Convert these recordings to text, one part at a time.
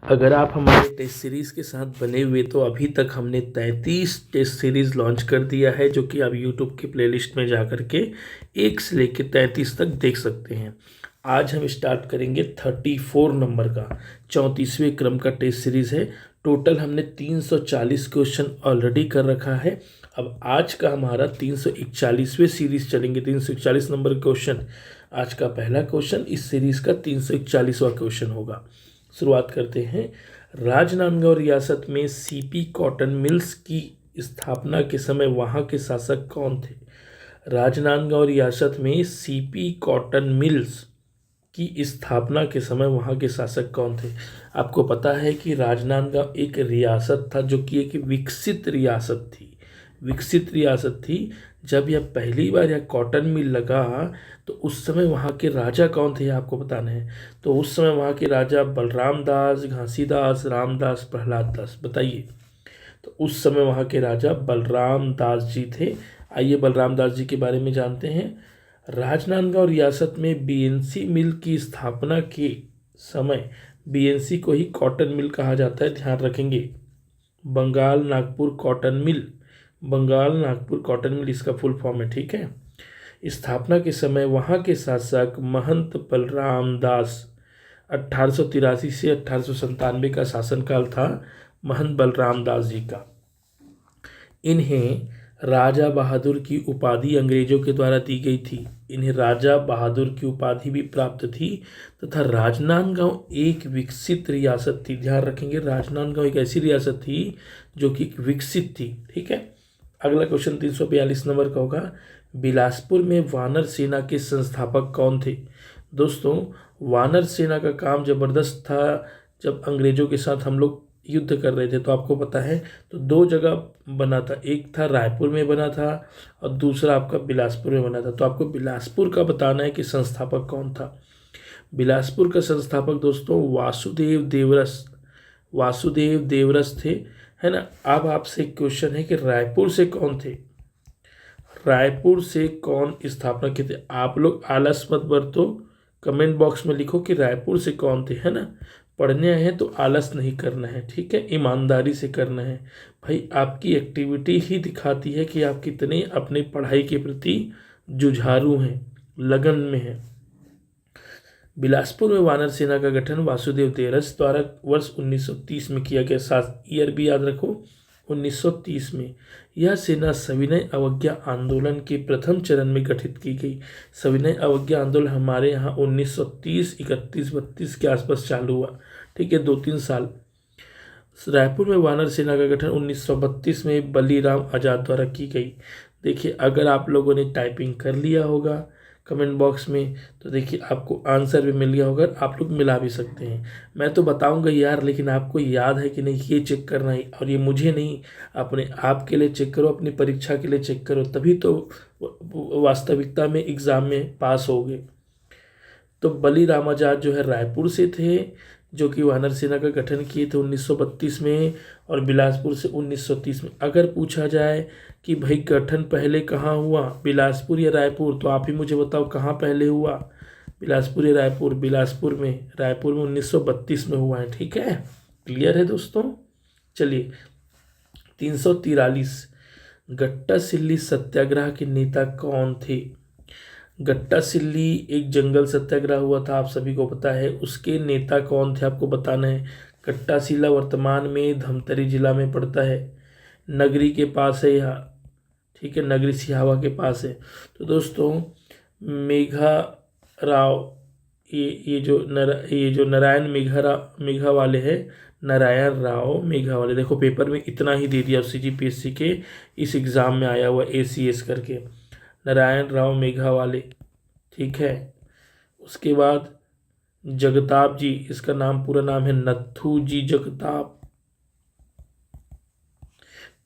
अगर आप हमारे टेस्ट सीरीज़ के साथ बने हुए तो अभी तक हमने 33 टेस्ट सीरीज़ लॉन्च कर दिया है, जो कि आप यूट्यूब की प्लेलिस्ट में जा कर के 1 से लेकर 33 तक देख सकते हैं। आज हम स्टार्ट करेंगे 34 नंबर का 34वें क्रम का टेस्ट सीरीज़ है। टोटल हमने 340 क्वेश्चन ऑलरेडी कर रखा है। अब आज का हमारा 341वें सीरीज़ चलेंगे, 341 नंबर क्वेश्चन। आज का पहला क्वेश्चन इस सीरीज़ का 341वां क्वेश्चन होगा। शुरुआत करते हैं। राजनांदगांव रियासत में सीपी कॉटन मिल्स की स्थापना के समय वहां के शासक कौन थे? राजनांदगांव रियासत में सीपी कॉटन मिल्स की स्थापना के समय वहां के शासक कौन थे? आपको पता है कि राजनांदगांव एक रियासत था, जो कि एक विकसित रियासत थी। विकसित रियासत थी। जब यह पहली बार यह कॉटन मिल लगा तो उस समय वहाँ के राजा कौन थे आपको बताना है। तो उस समय वहाँ के राजा बलराम दास, घासीदास, रामदास, प्रहलाद दास, बताइए। तो उस समय वहाँ के राजा बलराम दास जी थे। आइए बलराम दास जी के बारे में जानते हैं। राजनांदगांव रियासत में बीएनसी मिल की स्थापना के समय बीएनसी को ही कॉटन मिल कहा जाता है, ध्यान रखेंगे। Bengal Nagpur cotton mill, Bengal Nagpur cotton mill इसका फुल फॉर्म है, ठीक है। स्थापना के समय वहाँ के शासक महंत बलराम दास, 1883 से 1897 का शासनकाल था महंत बलराम दास जी का। इन्हें राजा बहादुर की उपाधि अंग्रेजों के द्वारा दी गई थी। इन्हें राजा बहादुर की उपाधि भी प्राप्त थी तथा राजनांदगांव एक विकसित रियासत थी। ध्यान रखेंगे, राजनांदगांव एक ऐसी रियासत थी जो कि विकसित थी, ठीक है। अगला क्वेश्चन 342 नंबर का होगा। बिलासपुर में वानर सेना के संस्थापक कौन थे? दोस्तों, वानर सेना का काम जबरदस्त था। जब अंग्रेजों के साथ हम लोग युद्ध कर रहे थे तो आपको पता है, तो 2 जगह बना था। एक था रायपुर में बना था और दूसरा आपका बिलासपुर में बना था। तो आपको बिलासपुर का बताना है कि संस्थापक कौन था। बिलासपुर का संस्थापक दोस्तों वासुदेव देवरस थे, है ना। अब आपसे एक क्वेश्चन है कि रायपुर से कौन थे? रायपुर से कौन स्थापना किए थे? आप लोग आलस मत बरतो, कमेंट बॉक्स में लिखो कि रायपुर से कौन थे, है ना। पढ़ने आए हैं तो आलस नहीं करना है, ठीक है, ईमानदारी से करना है। भाई आपकी एक्टिविटी ही दिखाती है कि आप कितने अपनी पढ़ाई के प्रति जुझारू हैं, लगन में हैं। बिलासपुर में वानर सेना का गठन वासुदेव देवरस द्वारा वर्ष 1930 में किया गया। ईयर भी याद रखो, 1930 में। यह सेना सविनय अवज्ञा आंदोलन के प्रथम चरण में गठित की गई। सविनय अवज्ञा आंदोलन हमारे यहाँ 1930, 31, 32 के आसपास चालू हुआ, ठीक है, 2-3 साल। रायपुर में वानर सेना का गठन 1932 में बलीराम आजाद द्वारा की गई। देखिए, अगर आप लोगों ने टाइपिंग कर लिया होगा कमेंट बॉक्स में तो देखिए आपको आंसर भी मिल गया होगा। आप लोग मिला भी सकते हैं। मैं तो बताऊंगा यार, लेकिन आपको याद है कि नहीं ये चेक करना है। और ये मुझे नहीं, अपने आप के लिए चेक करो, अपनी परीक्षा के लिए चेक करो, तभी तो वास्तविकता में एग्ज़ाम में पास होगे। तो बलीराम आजाद जो है रायपुर से थे, जो कि वानर सेना का गठन किए थे 1932 में, और बिलासपुर से 1930 में। अगर पूछा जाए कि भाई गठन पहले कहाँ हुआ, बिलासपुर या रायपुर, तो आप ही मुझे बताओ कहाँ पहले हुआ, बिलासपुर या रायपुर? बिलासपुर में, रायपुर में 1932 में हुआ है, ठीक है। क्लियर है दोस्तों? चलिए 343। गट्टा सिल्ली सत्याग्रह के नेता कौन थे? गट्टा सिल्ली एक जंगल सत्याग्रह हुआ था, आप सभी को पता है। उसके नेता कौन थे आपको बताना है। गट्टा सिल्ला वर्तमान में धमतरी जिला में पड़ता है, नगरी के पास है यह, ठीक है, नगरी सिहावा के पास है। तो दोस्तों मेघा राव, ये जो नारायण मेघा वाले हैं, नारायण राव मेघा वाले, देखो पेपर में इतना ही दे दिया सीजीपीएससी के इस एग्ज़ाम में आया हुआ एसीएस करके, नारायण राव मेघा वाले, ठीक है। उसके बाद जगताप जी, इसका नाम पूरा नाम है नथु जी जगताप।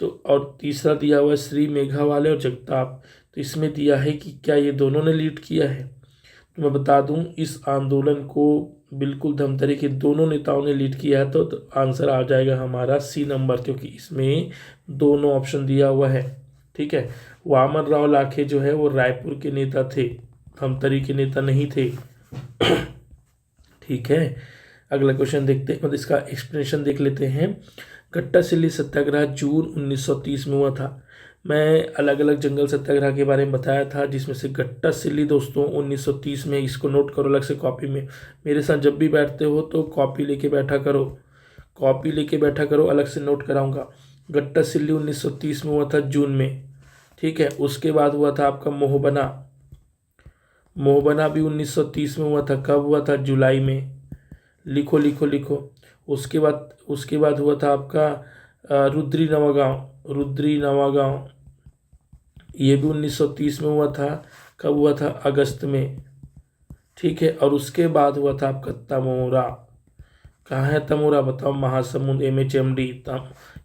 तो और तीसरा दिया हुआ है श्री मेघावाले और जगताप। तो इसमें दिया है कि क्या ये दोनों ने लीड किया है? तो मैं बता दूं, इस आंदोलन को बिल्कुल धमतरी के दोनों नेताओं ने लीड किया है। तो आंसर आ जाएगा हमारा सी नंबर, क्योंकि इसमें दोनों ऑप्शन दिया हुआ है, ठीक है। वामन राव लाखे जो है वो रायपुर के नेता थे, धमतरी के नेता नहीं थे, ठीक है। अगला क्वेश्चन देखते हैं, मतलब इसका एक्सप्लेनेशन देख लेते हैं। गट्टा सिल्ली सत्याग्रह जून 1930 में हुआ था। मैं अलग अलग जंगल सत्याग्रह के बारे में बताया था, जिसमें से गट्टा सिल्ली दोस्तों 1930 में, इसको नोट करो अलग से कॉपी में। मेरे साथ जब भी बैठते हो तो कॉपी लेके बैठा करो, कॉपी लेके बैठा करो, अलग से नोट कराऊंगा। गट्टा सिल्ली 1930 में हुआ था जून में, ठीक है। उसके बाद हुआ था आपका मोहबना, मोहबना भी 1930 में हुआ था। कब हुआ था? जुलाई में। लिखो लिखो लिखो। उसके बाद हुआ था आपका रुद्री नवागांव, रुद्री नवागांव, ये भी 1930 में हुआ था। कब हुआ था? अगस्त में, ठीक है। और उसके बाद हुआ था आपका तमोरा। कहाँ है तमोरा? बताओ। महासमुंद, MHMD।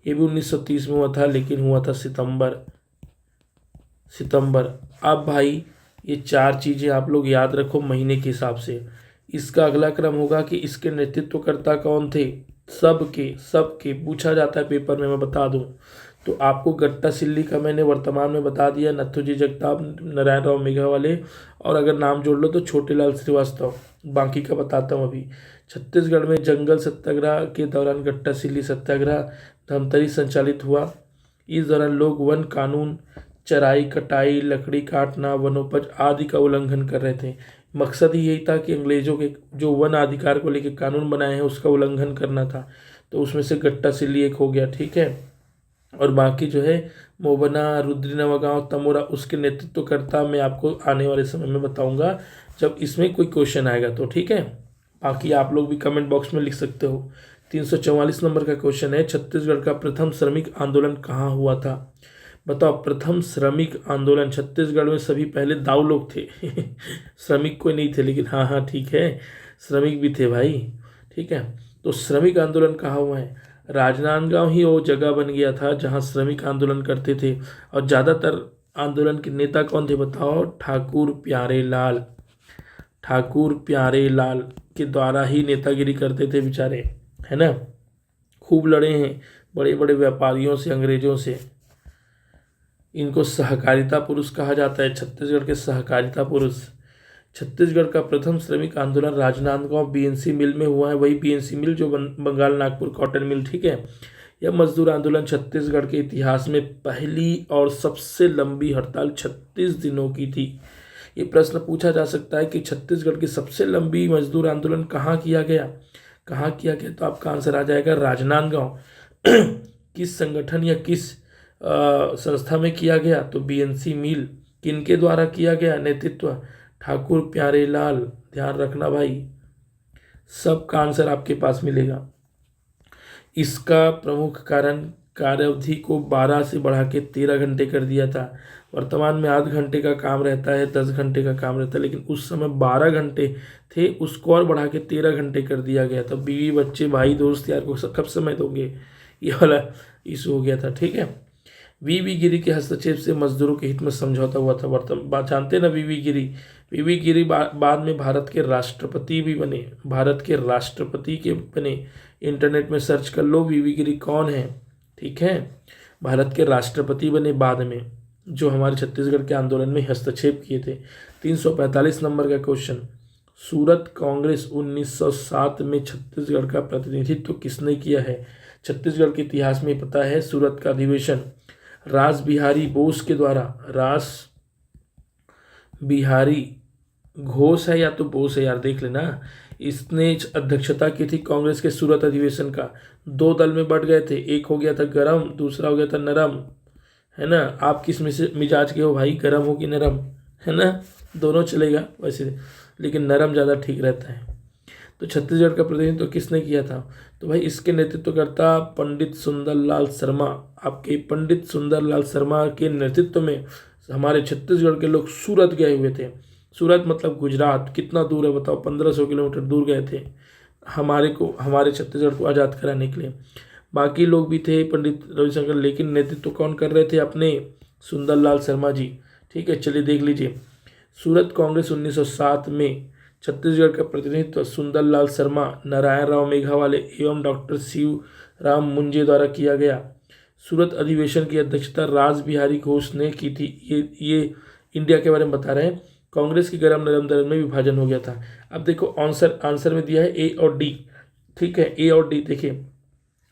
ये भी 1930 में हुआ था, लेकिन हुआ था सितंबर। अब भाई ये 4 चीज़ें आप लोग याद रखो महीने के हिसाब से। इसका अगला क्रम होगा कि इसके नेतृत्वकर्ता कौन थे। सबके पूछा जाता है पेपर में, मैं बता दूं। तो आपको गट्टा सिल्ली का मैंने वर्तमान में बता दिया, नथुजी जगताप, नारायण राव मेघावाले, और अगर नाम जोड़ लो तो छोटेलाल श्रीवास्तव। बाकी का बताता हूँ अभी। छत्तीसगढ़ में जंगल सत्याग्रह के दौरान गट्टा सिल्ली सत्याग्रह धमतरी संचालित हुआ। इस दौरान लोग वन कानून, चराई, कटाई, लकड़ी काटना, वनोपज आदि का उल्लंघन कर रहे थे। मकसद ही यही था कि अंग्रेजों के जो वन अधिकार को लेकर कानून बनाए हैं उसका उल्लंघन करना था। तो उसमें से गट्टा सिल्ली एक हो गया, ठीक है। और बाकी जो है मोबना, रुद्री नवागांव, तमोरा, उसके नेतृत्वकर्ता मैं आपको आने वाले समय में बताऊंगा जब इसमें कोई क्वेश्चन आएगा तो, ठीक है। बाकी आप लोग भी कमेंट बॉक्स में लिख सकते हो। 344 नंबर का क्वेश्चन है, छत्तीसगढ़ का प्रथम श्रमिक आंदोलन कहाँ हुआ था? बताओ। प्रथम श्रमिक आंदोलन छत्तीसगढ़ में सभी पहले दाऊ लोग थे श्रमिक कोई नहीं थे, लेकिन हाँ हाँ ठीक है, श्रमिक भी थे भाई, ठीक है। तो श्रमिक आंदोलन कहाँ हुआ है? राजनांदगांव ही वो जगह बन गया था जहाँ श्रमिक आंदोलन करते थे। और ज़्यादातर आंदोलन के नेता कौन थे बताओ? ठाकुर प्यारे लाल के द्वारा ही नेतागिरी करते थे बेचारे, है ना। खूब लड़े हैं बड़े बड़े व्यापारियों से, अंग्रेजों से। इनको सहकारिता पुरुष कहा जाता है, छत्तीसगढ़ के सहकारिता पुरुष। छत्तीसगढ़ का प्रथम श्रमिक आंदोलन राजनांदगांव BNC मिल में हुआ है, वही BNC मिल जो बंगाल नागपुर कॉटन मिल, ठीक है। यह मजदूर आंदोलन छत्तीसगढ़ के इतिहास में पहली और सबसे लंबी हड़ताल 36 दिनों की थी। ये प्रश्न पूछा जा सकता है कि छत्तीसगढ़ की सबसे लंबी मजदूर आंदोलन कहाँ किया गया? तो आपका आंसर आ जाएगा राजनांदगांव। किस संगठन या किस संस्था में किया गया? तो BNC मिल। किनके द्वारा किया गया? नेतृत्व ठाकुर प्यारे लाल। ध्यान रखना भाई, सबका आंसर आपके पास मिलेगा। इसका प्रमुख कारण कार्यावधि को 12 से बढ़ा के 13 घंटे कर दिया था। वर्तमान में 8 घंटे का काम रहता है, 10 घंटे का काम रहता है, लेकिन उस समय 12 घंटे थे, उसको और बढ़ा के 13 घंटे कर दिया गया था। बीवी बच्चे भाई दोस्त यार को कब समय दोगे, ये वाला इशू हो गया था, ठीक है। VV गिरी के हस्तक्षेप से मजदूरों के हित में समझौता हुआ था। बात जानते ना VV गिरी बाद में भारत के राष्ट्रपति भी बने, इंटरनेट में सर्च कर लो VV गिरी कौन है, ठीक है। भारत के राष्ट्रपति बने बाद में, जो हमारे छत्तीसगढ़ के आंदोलन में हस्तक्षेप किए थे। 345 नंबर का क्वेश्चन, सूरत कांग्रेस 1907 में छत्तीसगढ़ का प्रतिनिधित्व किसने किया है? छत्तीसगढ़ के इतिहास में पता है सूरत का अधिवेशन रास बिहारी बोस के द्वारा, रास बिहारी घोष है या तो बोस है यार, देख लेना। इसने अध्यक्षता की थी कांग्रेस के सूरत अधिवेशन का। 2 दल में बट गए थे, एक हो गया था गरम, दूसरा हो गया था नरम, है ना। आप किस मिजाज के हो भाई, गरम हो कि नरम, है ना। दोनों चलेगा वैसे, लेकिन नरम ज़्यादा ठीक रहता है। तो छत्तीसगढ़ का प्रतिनिधित्व किसने किया था? तो भाई इसके नेतृत्वकर्ता पंडित सुंदरलाल शर्मा। आपके पंडित सुंदरलाल शर्मा के नेतृत्व में हमारे छत्तीसगढ़ के लोग सूरत गए हुए थे। सूरत मतलब गुजरात, कितना दूर है बताओ? 1500 किलोमीटर दूर गए थे हमारे छत्तीसगढ़ को आज़ाद कराने के लिए। बाकी लोग भी थे पंडित रविशंकर, लेकिन नेतृत्व कौन कर रहे थे? अपने सुंदरलाल शर्मा जी, ठीक है। चलिए देख लीजिए, सूरत कांग्रेस 1907 में छत्तीसगढ़ का प्रतिनिधित्व सुंदरलाल शर्मा, नारायण राव मेघावाले एवं डॉक्टर शिवराम मुंजे द्वारा किया गया। सूरत अधिवेशन की अध्यक्षता रास बिहारी घोष ने की थी। ये इंडिया के बारे में बता रहे हैं। कांग्रेस की गरम नरम दल में विभाजन हो गया था। अब देखो आंसर में दिया है A और D। ठीक है। ए और डी देखिए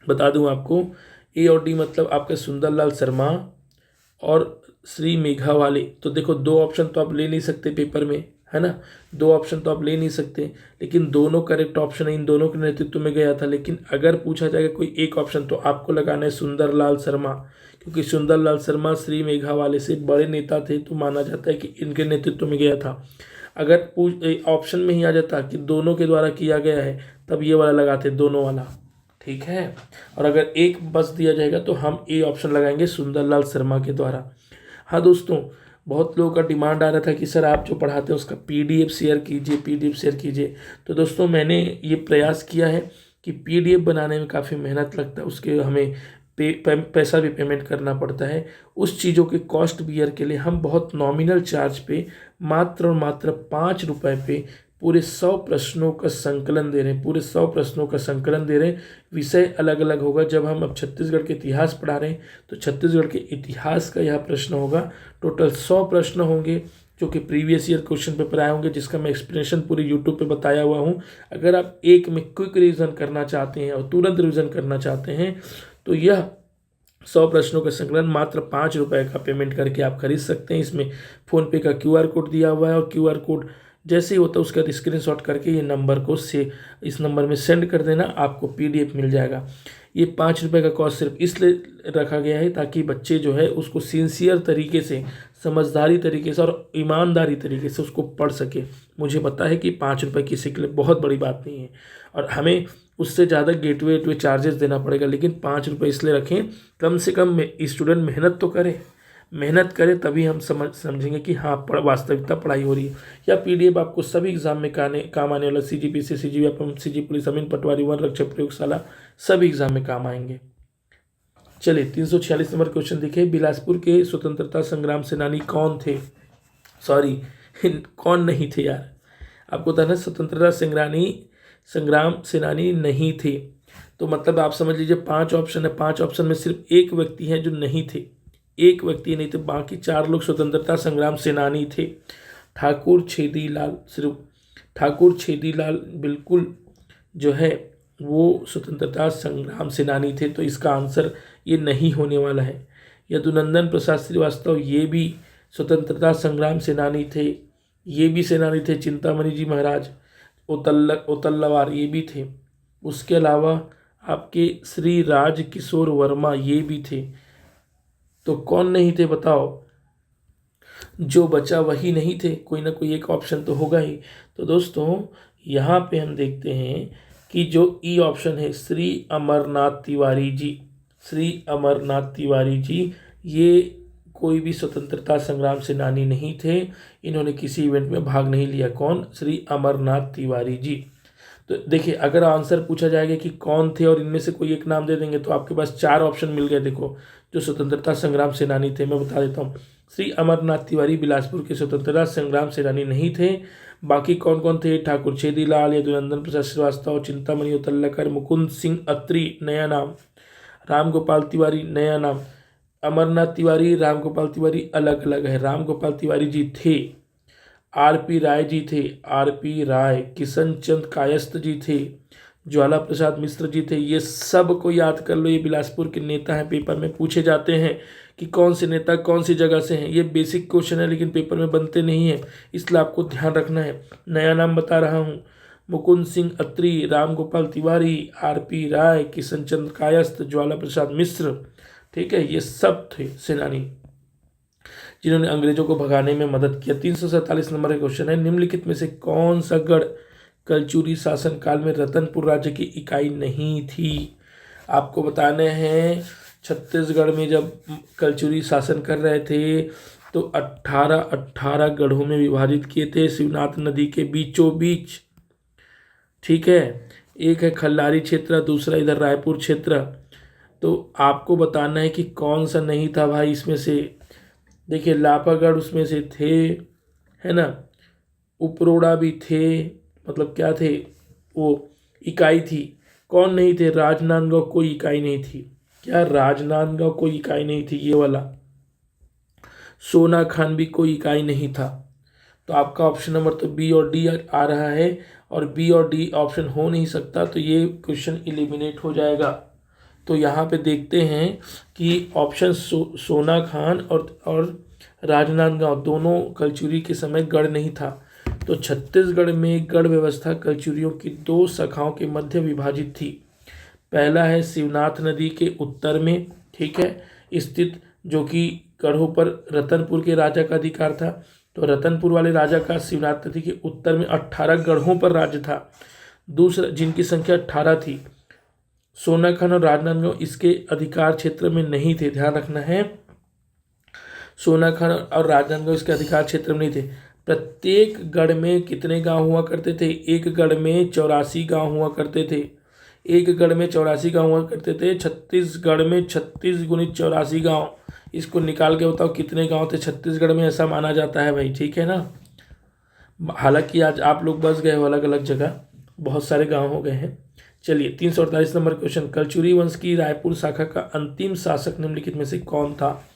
बता दूं आपको, ए और डी मतलब आपके सुंदरलाल शर्मा और श्री मेघावाले। तो देखो दो ऑप्शन तो आप ले नहीं सकते पेपर में, है ना, दो ऑप्शन तो आप ले नहीं सकते, लेकिन दोनों करेक्ट ऑप्शन है, इन दोनों के नेतृत्व में गया था। लेकिन अगर पूछा जाएगा कोई एक ऑप्शन तो आपको लगाना है सुंदरलाल शर्मा, क्योंकि सुंदरलाल शर्मा श्री मेघावाले से बड़े नेता थे, तो माना जाता है कि इनके नेतृत्व में गया था। अगर ऑप्शन में ही आ जाता कि दोनों के द्वारा किया गया है, तब ये वाला लगाते, दोनों वाला, ठीक है। और अगर एक बस दिया जाएगा तो हम ए ऑप्शन लगाएंगे सुंदरलाल शर्मा के द्वारा। हाँ दोस्तों, बहुत लोगों का डिमांड आ रहा था कि सर आप जो पढ़ाते हैं उसका पीडीएफ शेयर कीजिए, पीडीएफ शेयर कीजिए। तो दोस्तों मैंने ये प्रयास किया है कि पीडीएफ बनाने में काफ़ी मेहनत लगता है, उसके हमें पैसा भी पेमेंट करना पड़ता है। उस चीज़ों के कॉस्ट बियर के लिए हम बहुत नॉमिनल चार्ज पे मात्र और मात्र 5 रुपये पे पूरे 100 प्रश्नों का संकलन दे रहे हैं, पूरे 100 प्रश्नों का संकलन दे रहे हैं। विषय अलग अलग होगा। जब हम अब छत्तीसगढ़ के इतिहास पढ़ा रहे हैं तो छत्तीसगढ़ के इतिहास का यह प्रश्न होगा। टोटल 100 प्रश्न होंगे जो कि प्रीवियस ईयर क्वेश्चन पेपर आए होंगे, जिसका मैं एक्सप्लेनेशन पूरी यूट्यूब पे बताया हुआ हूँ। अगर आप एक में क्विक रिवीजन करना चाहते हैं और तुरंत रिवीजन करना चाहते हैं तो यह 100 प्रश्नों का संकलन मात्र 5 रुपये का पेमेंट करके आप खरीद सकते हैं। इसमें फ़ोनपे का QR कोड दिया हुआ है, और QR कोड जैसे ही होता है उसका स्क्रीनशॉट करके ये नंबर को इस नंबर में सेंड कर देना, आपको PDF मिल जाएगा। ये 5 रुपये का कॉस्ट सिर्फ इसलिए रखा गया है ताकि बच्चे जो है उसको सिंसियर तरीके से, समझदारी तरीके से और ईमानदारी तरीके से उसको पढ़ सके। मुझे पता है कि 5 रुपये किसी के लिए बहुत बड़ी बात नहीं है, और हमें उससे ज़्यादा गेटवे चार्जेस देना पड़ेगा, लेकिन 5 रुपये इसलिए रखें, कम से कम स्टूडेंट मेहनत तो करे, मेहनत करें तभी हम समझेंगे कि हाँ वास्तविकता पढ़ाई हो रही है। या पीडीएफ आपको सभी एग्जाम में काम आने वाला, CGPC, CGF, CG पुलिस, अमीन पटवारी, वन रक्षक प्रयोगशाला, सभी एग्जाम में काम आएंगे। चलिए 346 नंबर क्वेश्चन देखिए, बिलासपुर के स्वतंत्रता संग्राम सेनानी कौन थे? सॉरी कौन नहीं थे यार, आपको बताना स्वतंत्रता संग्राम सेनानी नहीं थे। तो मतलब आप समझ लीजिए 5 ऑप्शन है, 5 ऑप्शन में सिर्फ एक व्यक्ति है जो नहीं थे, एक व्यक्ति नहीं थे, बाकी 4 लोग स्वतंत्रता संग्राम सेनानी थे। ठाकुर छेदीलाल, सिर्फ ठाकुर छेदीलाल बिल्कुल जो है वो स्वतंत्रता संग्राम सेनानी थे। तो इसका आंसर ये नहीं होने वाला है। यदुनंदन प्रसाद श्रीवास्तव ये भी स्वतंत्रता संग्राम सेनानी थे, ये भी सेनानी थे। चिंतामणि जी महाराज ओतल्लावार ये भी थे। उसके अलावा आपके श्री राज किशोर वर्मा ये भी थे। तो कौन नहीं थे बताओ? जो बचा वही नहीं थे, कोई ना कोई एक ऑप्शन तो होगा ही। तो दोस्तों यहाँ पे हम देखते हैं कि जो ई ऑप्शन है श्री अमरनाथ तिवारी जी, श्री अमरनाथ तिवारी जी ये कोई भी स्वतंत्रता संग्राम सेनानी नहीं थे, इन्होंने किसी इवेंट में भाग नहीं लिया। कौन? श्री अमरनाथ तिवारी जी। तो देखिए अगर आंसर पूछा जाएगा कि कौन थे और इनमें से कोई एक नाम दे देंगे तो आपके पास 4 ऑप्शन मिल गए। देखो जो स्वतंत्रता संग्राम सेनानी थे मैं बता देता हूँ। श्री अमरनाथ तिवारी बिलासपुर के स्वतंत्रता संग्राम सेनानी नहीं थे। बाकी कौन कौन थे? ठाकुर छेदीलाल, यदुनंदन प्रसाद श्रीवास्तव, चिंतामणि उतल्लाकर, मुकुंद सिंह अत्री नया नाम, राम गोपाल तिवारी नया नाम। अमरनाथ तिवारी, राम गोपाल तिवारी अलग अलग है। राम गोपाल तिवारी जी थे, RP राय जी थे, RP राय, किशन चंद कायस्थ जी थे, ज्वाला प्रसाद मिश्र जी थे। ये सब को याद कर लो, ये बिलासपुर के नेता हैं, पेपर में पूछे जाते हैं कि कौन से नेता कौन सी जगह से हैं। ये बेसिक क्वेश्चन है लेकिन पेपर में बनते नहीं हैं, इसलिए आपको ध्यान रखना है। नया नाम बता रहा हूँ, मुकुंद सिंह अत्री, राम गोपाल तिवारी, RP राय, किशन चंद्र कायस्थ, ज्वाला प्रसाद मिश्र। ठीक है, ये सब थे सेनानी जिन्होंने अंग्रेजों को भगाने में मदद किया। 347 नंबर का क्वेश्चन है, निम्नलिखित में से कौन सा गढ़ कलचुरी शासन काल में रतनपुर राज्य की इकाई नहीं थी? आपको बताने हैं छत्तीसगढ़ में जब कलचुरी शासन कर रहे थे तो 18 गढ़ों में विभाजित किए थे, शिवनाथ नदी के बीचों बीच। ठीक है, एक है खल्लारी क्षेत्र, दूसरा इधर रायपुर क्षेत्र। तो आपको बताना है कि कौन सा नहीं था भाई इसमें से। देखिए लापागढ़ उसमें से थे, है ना, उपरोड़ा भी थे, मतलब क्या थे वो इकाई थी। कौन नहीं थे? राजनांदगांव कोई इकाई नहीं थी। क्या? राजनांदगांव कोई इकाई नहीं थी, ये वाला। सोना खान भी कोई इकाई नहीं था। तो आपका ऑप्शन नंबर तो बी और डी आ रहा है। और बी और डी ऑप्शन हो नहीं सकता, तो ये क्वेश्चन एलिमिनेट हो जाएगा। तो यहाँ पे देखते हैं कि ऑप्शन सोना खान और राजनांदगांव दोनों कलचुरी के समय गढ़ नहीं था। तो छत्तीसगढ़ में गढ़ व्यवस्था कलचुरियों की दो शाखाओं के मध्य विभाजित थी। पहला है शिवनाथ नदी के उत्तर में, ठीक है, स्थित, जो कि गढ़ों पर रतनपुर के राजा का अधिकार था। तो रतनपुर वाले राजा का शिवनाथ नदी के उत्तर में 18 गढ़ों पर राज्य था। दूसरा, जिनकी संख्या 18 थी। सोनाखान और राजनांदगांव इसके अधिकार क्षेत्र में नहीं थे, ध्यान रखना है। सोनाखान और राजनांदगांव इसके अधिकार क्षेत्र में नहीं थे। प्रत्येक गढ़ में कितने गांव हुआ करते थे? एक गढ़ में 84 गांव हुआ करते थे। एक गढ़ में 84 गांव हुआ करते थे। छत्तीसगढ़ में 36 गुणित 84 गांव। इसको निकाल के बताओ कितने गांव थे छत्तीसगढ़ में, ऐसा माना जाता है भाई, ठीक है ना। हालांकि आज आप लोग बस गए हो अलग अलग जगह, बहुत सारे गांव हो गए हैं। चलिए 348 नंबर क्वेश्चन, कलचुरी वंश की रायपुर शाखा का अंतिम शासक निम्नलिखित में से कौन था?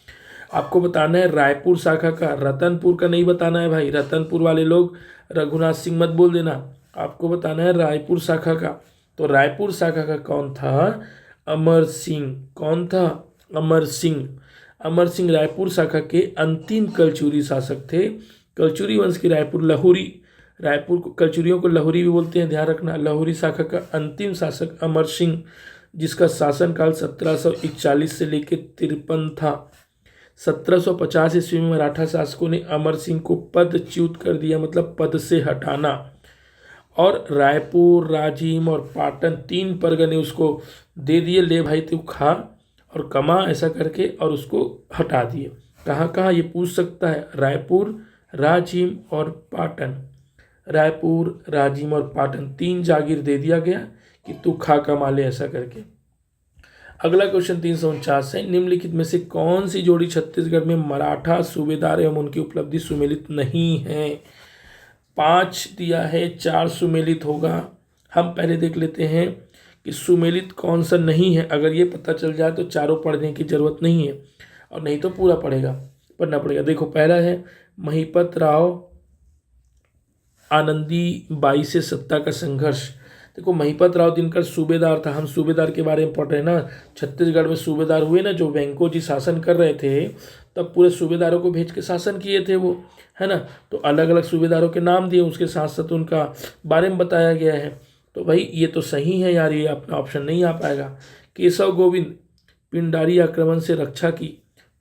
आपको बताना है रायपुर शाखा का, रतनपुर का नहीं बताना है भाई। रतनपुर वाले लोग रघुनाथ सिंह मत बोल देना, आपको बताना है रायपुर शाखा का। तो रायपुर शाखा का कौन था? अमर सिंह। कौन था? अमर सिंह। अमर सिंह रायपुर शाखा के अंतिम कलचुरी शासक थे। कलचुरी वंश की रायपुर को कलचुरियों को लहुरी भी बोलते हैं, ध्यान रखना। लहुरी शाखा का अंतिम शासक अमर सिंह, जिसका शासनकाल 1741 से लेकर 53 था। 1750 ईस्वी में मराठा शासकों ने अमर सिंह को पदच्युत कर दिया, मतलब पद से हटाना, और रायपुर, राजिम और पाटन 3 परगने उसको दे दिए, ले भाई तू खा और कमा, ऐसा करके, और उसको हटा दिए। कहाँ कहाँ ये पूछ सकता है? रायपुर, राजिम और पाटन। रायपुर, राजिम और पाटन 3 जागीर दे दिया गया कि तू खा कमा ले, ऐसा करके। अगला क्वेश्चन 349 है, निम्नलिखित में से कौन सी जोड़ी छत्तीसगढ़ में मराठा सूबेदार एवं उनकी उपलब्धि सुमेलित नहीं है? 5 दिया है, 4 सुमेलित होगा। हम पहले देख लेते हैं कि सुमेलित कौन सा नहीं है। अगर ये पता चल जाए तो चारों पढ़ने की जरूरत नहीं है, और नहीं तो पूरा पढ़ना पड़ेगा। देखो, पहला है महिपत राव आनंदी बाई से सत्ता का संघर्ष। देखो, महिपत राव दिनकर सूबेदार था, हम सूबेदार के बारे में पढ़ रहे हैं ना। छत्तीसगढ़ में सूबेदार हुए ना, जो वेंको जी शासन कर रहे थे, तब पूरे सूबेदारों को भेज के शासन किए थे वो, है ना। तो अलग अलग सूबेदारों के नाम दिए, उसके साथ साथ उनका बारे में बताया गया है। तो भाई ये तो सही है यार, ये अपना ऑप्शन नहीं आ पाएगा। केशव गोविंद पिंडारी आक्रमण से रक्षा की,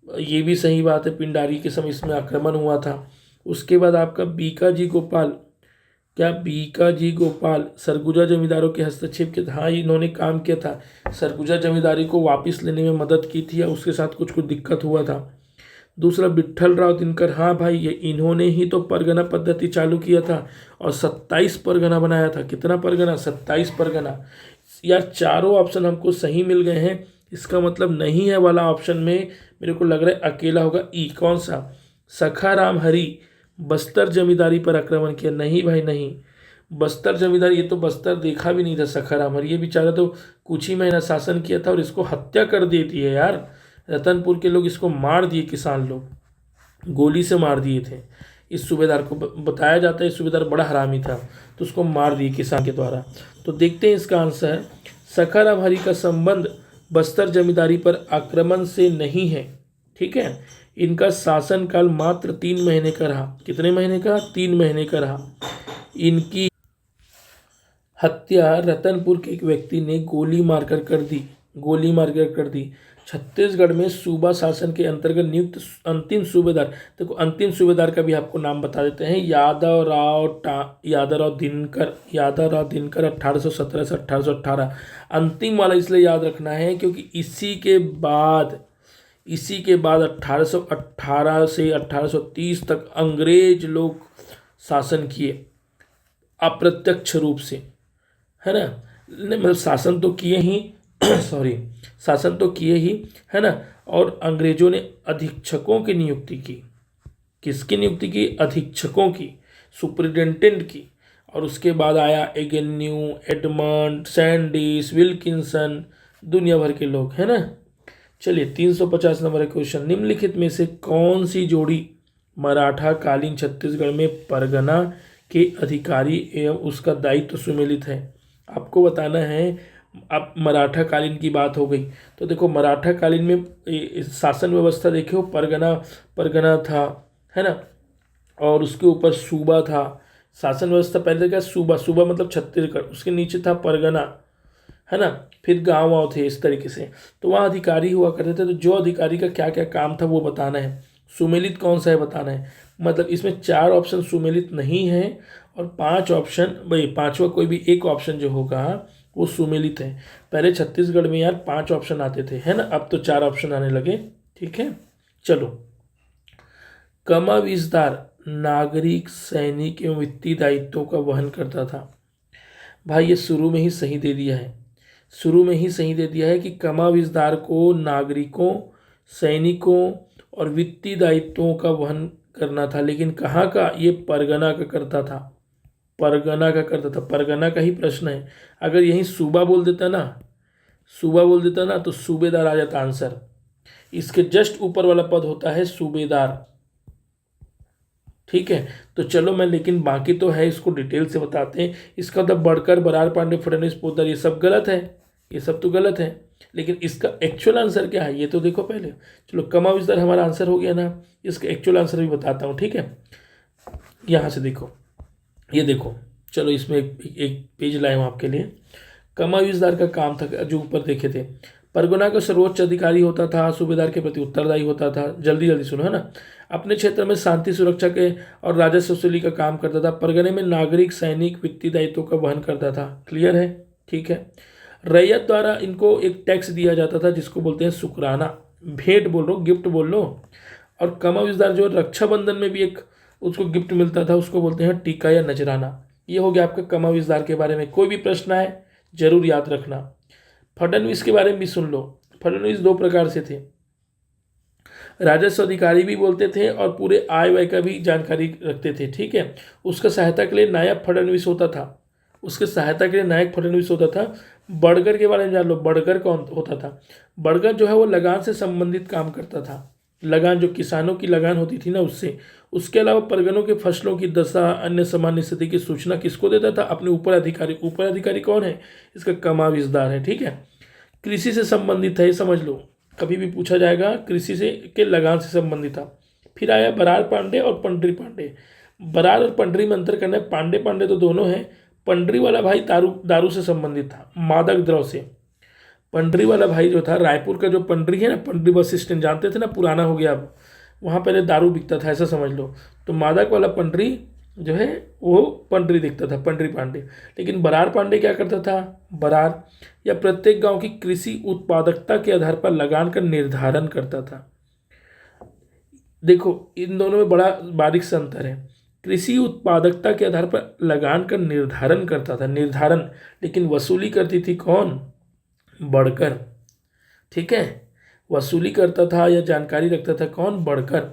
ये भी सही बात है, पिंडारी के समय इसमें आक्रमण हुआ था। उसके बाद आपका बीकाजी गोपाल सरगुजा जमींदारों के हस्तक्षेप के, हाँ इन्होंने काम किया था, सरगुजा जमींदारी को वापस लेने में मदद की थी, या उसके साथ कुछ दिक्कत हुआ था। दूसरा विट्ठल राव दिनकर, हाँ भाई ये इन्होंने ही तो परगना पद्धति चालू किया था और 27 परगना बनाया था। कितना परगना? 27 परगना। यार चारों ऑप्शन हमको सही मिल गए हैं, इसका मतलब नहीं है वाला ऑप्शन में मेरे को लग रहा है अकेला होगा ई। कौन सा? सखाराम हरी बस्तर जमींदारी पर आक्रमण किया। नहीं भाई नहीं, बस्तर जमींदारी, ये तो बस्तर देखा भी नहीं था सखाराम हरी, ये बेचारा तो कुछ ही महीना शासन किया था और इसको हत्या कर देती है यार। रतनपुर के लोग इसको मार दिए, किसान लोग गोली से मार दिए थे इस सूबेदार को। बताया जाता है इस सूबेदार बड़ा हरामी था, तो उसको मार दिए किसान के द्वारा। तो देखते हैं इसका आंसर। सखाराम हरी का संबंध बस्तर जमींदारी पर आक्रमण से नहीं है, ठीक है। इनका शासनकाल मात्र 3 महीने का रहा। कितने महीने का? 3 महीने का रहा। इनकी हत्या रतनपुर के एक व्यक्ति ने गोली मारकर कर दी। छत्तीसगढ़ में सूबा शासन के अंतर्गत नियुक्त अंतिम सूबेदार, देखो अंतिम सूबेदार का भी आपको नाम बता देते हैं। यादव राव दिनकर 1817 से 1818। अंतिम वाला इसलिए याद रखना है क्योंकि इसी के बाद 1818 से 1830 तक अंग्रेज लोग शासन किए अप्रत्यक्ष रूप से, है ना। मतलब शासन तो किए ही है ना। और अंग्रेजों ने अधीक्षकों की नियुक्ति की। किसकी नियुक्ति की? अधीक्षकों की, सुपरिटेंडेंट की। और उसके बाद आया एगेन्यू, एडमंड, सैंडिस, विल्किंसन, दुनिया भर के लोग, है ना। चलिए 350 नंबर क्वेश्चन, निम्नलिखित में से कौन सी जोड़ी मराठा कालीन छत्तीसगढ़ में परगना के अधिकारी एवं उसका दायित्व सुमेलित है। आपको बताना है। अब मराठा कालीन की बात हो गई तो देखो मराठा कालीन में शासन व्यवस्था देखो, परगना परगना था, है ना, और उसके ऊपर सूबा था। शासन व्यवस्था पहले क्या, सूबा, सूबा मतलब छत्तीसगढ़, उसके नीचे था परगना, है ना, फिर गांव वाँव थे इस तरीके से। तो वहाँ अधिकारी हुआ करते थे, तो जो अधिकारी का क्या क्या काम था वो बताना है। सुमेलित कौन सा है बताना है। मतलब इसमें 4 ऑप्शन सुमेलित नहीं है और 5 ऑप्शन, भाई पांचवा कोई भी एक ऑप्शन जो होगा वो सुमेलित है। पहले छत्तीसगढ़ में यार 5 ऑप्शन आते थे, है ना, अब तो 4 ऑप्शन आने लगे। ठीक है, चलो। कमाविजदार नागरिक, सैनिक एवं वित्तीय दायित्वों का वहन करता था। भाई ये शुरू में ही सही दे दिया है, शुरू में ही सही दे दिया है कि कमाविजदार को नागरिकों, सैनिकों और वित्तीय दायित्वों का वहन करना था। लेकिन कहाँ का, ये परगना का करता था, परगना का करता था। परगना का ही प्रश्न है। अगर यहीं सूबा बोल देता ना, सूबा बोल देता ना तो सूबेदार आ जाता आंसर। इसके जस्ट ऊपर वाला पद होता है सूबेदार। ठीक है, तो चलो मैं, लेकिन बाकी तो है, इसको डिटेल से बताते हैं। इसका मतलब बढ़कर, बरार, पांडे, फडणवीस, पोद्दार, ये सब गलत है, ये सब तो गलत है। लेकिन इसका एक्चुअल आंसर क्या है ये तो देखो पहले। चलो कमाविजदार हमारा आंसर हो गया ना, इसका एक्चुअल आंसर भी बताता हूँ। ठीक है, यहाँ से देखो, ये देखो, चलो इसमें एक पेज लाया हूँ आपके लिए। कमाविजदार का काम था, जो ऊपर देखे थे, परगना का सर्वोच्च अधिकारी होता था, सूबेदार के प्रति उत्तरदायी होता था। जल्दी जल्दी सुनो, है ना। अपने क्षेत्र में शांति सुरक्षा के और राजस्व वसूली का काम करता था। परगने में नागरिक, सैनिक, वित्तीय दायित्वों का वहन करता था। क्लियर है, ठीक है। रैयत द्वारा इनको एक टैक्स दिया जाता था जिसको बोलते हैं शुक्राना, भेंट बोल लो, गिफ्ट बोल लो। और कमाविजदार जो रक्षाबंधन में भी एक उसको गिफ्ट मिलता था, उसको बोलते हैं टीका या नजराना। ये हो गया आपका कमाविजदार के बारे में। कोई भी प्रश्न आए जरूर याद रखना। फडणवीस के बारे में भी सुन लो। फडणवीस 2 प्रकार से थे, राजस्व अधिकारी भी बोलते थे और पूरे आय व्यय का भी जानकारी रखते थे। ठीक है, उसका सहायता के लिए नायक फडणवीस होता था, उसके सहायता के लिए नायक फडणवीस होता था। बड़गर के बारे में जान लो। बड़गर कौन होता था? बड़गर जो है वो लगान से संबंधित काम करता था। लगान, जो किसानों की लगान होती थी ना, उससे। उसके अलावा परगनों के फसलों की दशा, अन्य सामान्य स्थिति की सूचना किसको देता था? अपने ऊपर अधिकारी। ऊपर अधिकारी कौन है? इसका कमाविजदार है। ठीक है, कृषि से संबंधित है, ये समझ लो, कभी भी पूछा जाएगा, कृषि से के लगान से संबंधित था। फिर आया बरार पांडे और पंडरी पांडे। बरार और पंडरी में अंतर करना है। पांडे पांडे तो दोनों हैं। पंडरी वाला भाई दारू से संबंधित था, मादक द्रव्य से। पंडरी वाला भाई जो था, रायपुर का जो पंडरी है ना, पंडरी बस स्टैंड जानते थे ना, पुराना हो गया अब, वहाँ पहले दारू बिकता था, ऐसा समझ लो। तो मादक वाला पंडरी जो है वो पंडरी दिखता था, पंडरी पांडे। लेकिन बरार पांडे क्या करता था? बरार या प्रत्येक गांव की कृषि उत्पादकता के आधार पर लगान का निर्धारण करता था। देखो इन दोनों में बड़ा बारीक सा अंतर है। कृषि उत्पादकता के आधार पर लगान का निर्धारण करता था, निर्धारण, लेकिन वसूली करती थी कौन? बढ़कर। ठीक है, वसूली करता था या जानकारी रखता था कौन? बढ़कर।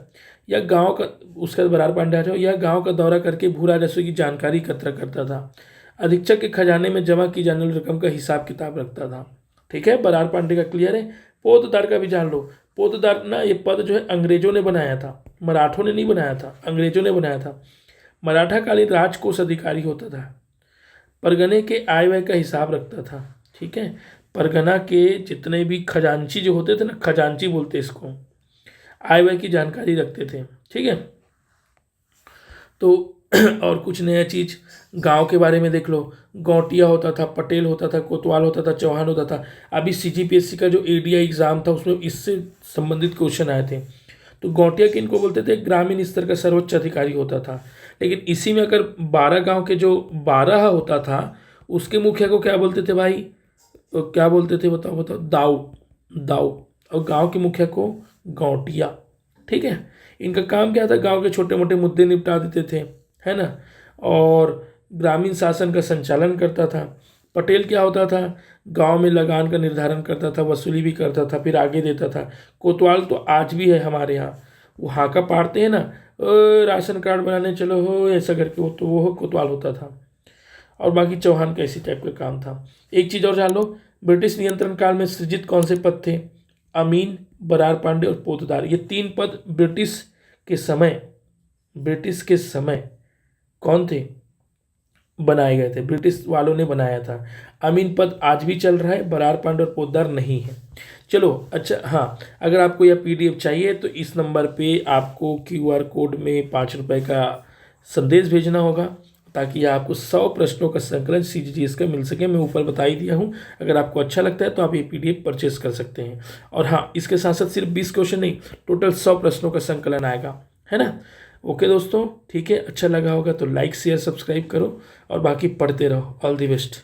या गांव का, उसका बरार पांडे आ जाओ, या गांव का दौरा करके भू राजस्व की जानकारी एकत्र करता था। अधीक्षक के खजाने में जमा की जाने वाली रकम का हिसाब किताब रखता था। ठीक है, बरार पांडे का क्लियर है। पोतदार का भी जान लो। पोतदार ना, ये पद जो है अंग्रेजों ने बनाया था, मराठों ने नहीं बनाया था, अंग्रेजों ने बनाया था। मराठा कालीन राजकोष अधिकारी होता था, परगने के आय व्यय का हिसाब रखता था। ठीक है, परगना के जितने भी खजांची जो होते थे ना, खजांची बोलते इसको, आय व्यय की जानकारी रखते थे। ठीक है, तो और कुछ नया चीज गांव के बारे में देख लो। गौटिया होता था, पटेल होता था, कोतवाल होता था, चौहान होता था। अभी सीजीपीएससी का जो एडीआई एग्जाम था उसमें इससे संबंधित क्वेश्चन आए थे। तो गौटिया किनको बोलते थे? ग्रामीण स्तर का सर्वोच्च अधिकारी होता था। लेकिन इसी में अगर 12 गांव के जो 12 होता था, उसके मुखिया को क्या बोलते थे भाई? तो क्या बोलते थे बताओ बताओ? दाऊ, दाऊ। और गांव के मुखिया को गौटिया। ठीक है, इनका काम क्या था? गांव के छोटे मोटे मुद्दे निपटा देते थे, है ना, और ग्रामीण शासन का संचालन करता था। पटेल क्या होता था? गांव में लगान का निर्धारण करता था, वसूली भी करता था, फिर आगे देता था। कोतवाल तो आज भी है हमारे यहाँ, वो हाका पाड़ते हैं ना, राशन कार्ड बनाने चलो हो, ऐसा करके, वो तो वो कोतवाल होता था। और बाकी चौहान का इसी टाइप का काम था। एक चीज़ और जान लो, ब्रिटिश नियंत्रण काल में सृजित कौन से पद थे? अमीन, बरार पांडे और पोतदार। ये 3 पद ब्रिटिश के समय कौन थे? बनाए गए थे, ब्रिटिश वालों ने बनाया था। अमीन पद आज भी चल रहा है, बरार पांड और पोद्दार नहीं है। चलो अच्छा, हाँ, अगर आपको यह PDF चाहिए तो इस नंबर पे आपको QR कोड में 5 रुपये का संदेश भेजना होगा, ताकि आपको 100 प्रश्नों का संकलन CGS का मिल सके। मैं ऊपर बता ही दिया हूँ, अगर आपको अच्छा लगता है तो आप ये PDF परचेस कर सकते हैं। और हाँ, इसके साथ साथ सिर्फ 20 क्वेश्चन नहीं, टोटल 100 प्रश्नों का संकलन आएगा, है ना। ओके दोस्तों, ठीक है, अच्छा लगा होगा तो लाइक शेयर सब्सक्राइब करो और बाकी पढ़ते रहो। All the best.